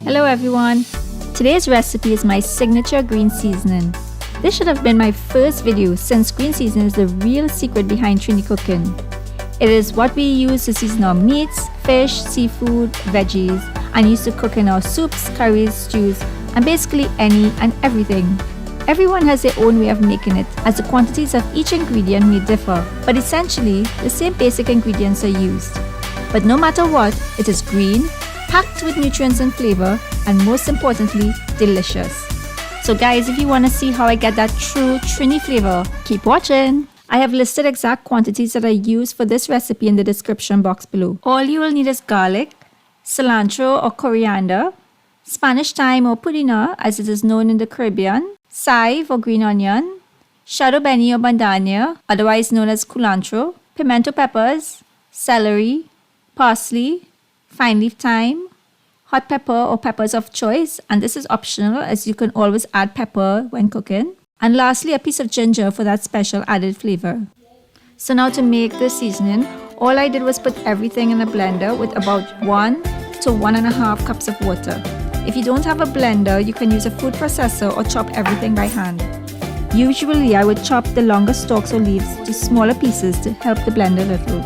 Hello everyone! Today's recipe is my signature green seasoning. This should have been my first video since green seasoning is the real secret behind Trini cooking. It is what we use to season our meats, fish, seafood, veggies, and used to cook in our soups, curries, stews, and basically any and everything. Everyone has their own way of making it, as the quantities of each ingredient may differ, but essentially the same basic ingredients are used. But no matter what, it is green, packed with nutrients and flavor, and most importantly, delicious. So guys, if you want to see how I get that true Trini flavor, keep watching. I have listed exact quantities that I use for this recipe in the description box below. All you will need is garlic, cilantro or coriander, Spanish thyme or Pudina as it is known in the Caribbean, Chive or green onion, shadow beni or Bhandhania, otherwise known as Culantro, pimento peppers, celery, parsley, fine leaf thyme, hot pepper or peppers of choice, and this is optional as you can always add pepper when cooking, and lastly a piece of ginger for that special added flavor. So now to make the seasoning, all I did was put everything in a blender with about 1 to 1.5 cups of water. If you don't have a blender, you can use a food processor or chop everything by hand. Usually I would chop the longer stalks or leaves to smaller pieces to help the blend a little.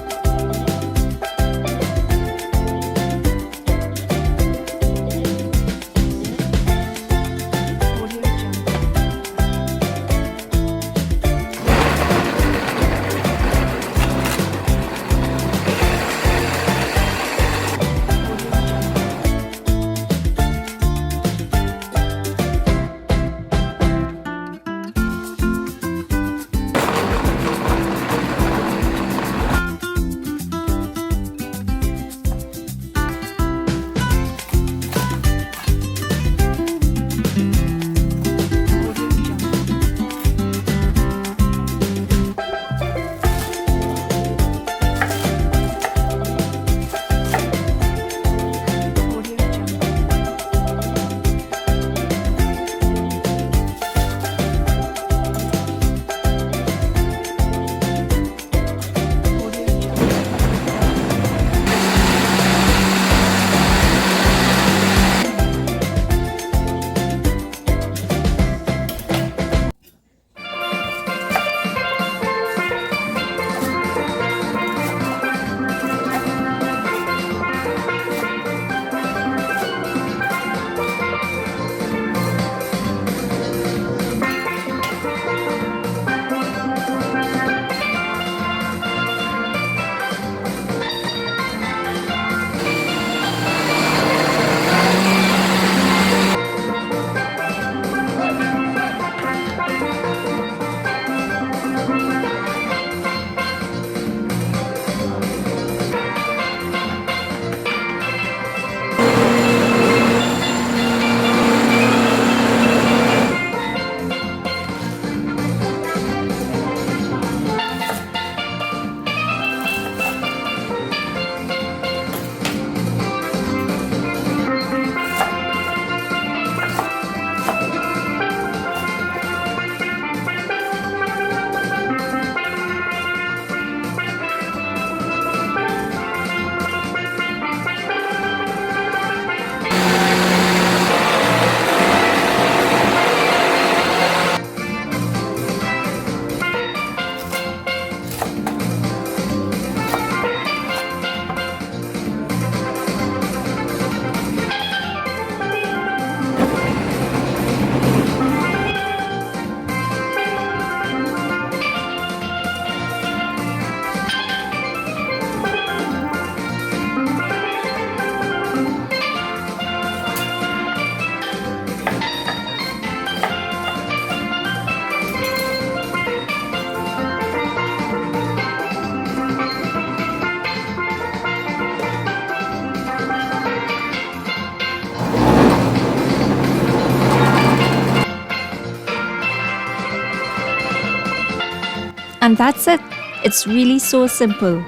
And that's it. It's really so simple.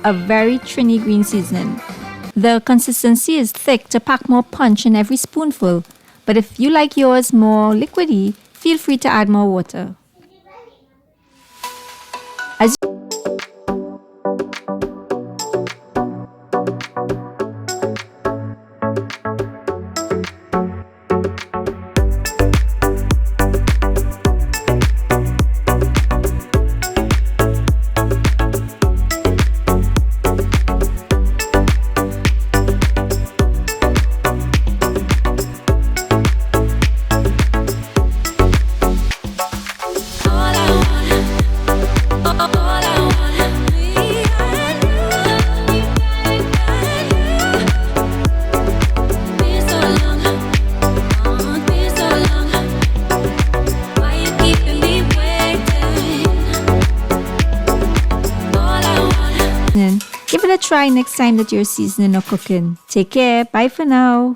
A very Trini green seasoning. The consistency is thick to pack more punch in every spoonful, but if you like yours more liquidy, feel free to add more water. As try next time that you're seasoning or cooking. Take care. Bye for now.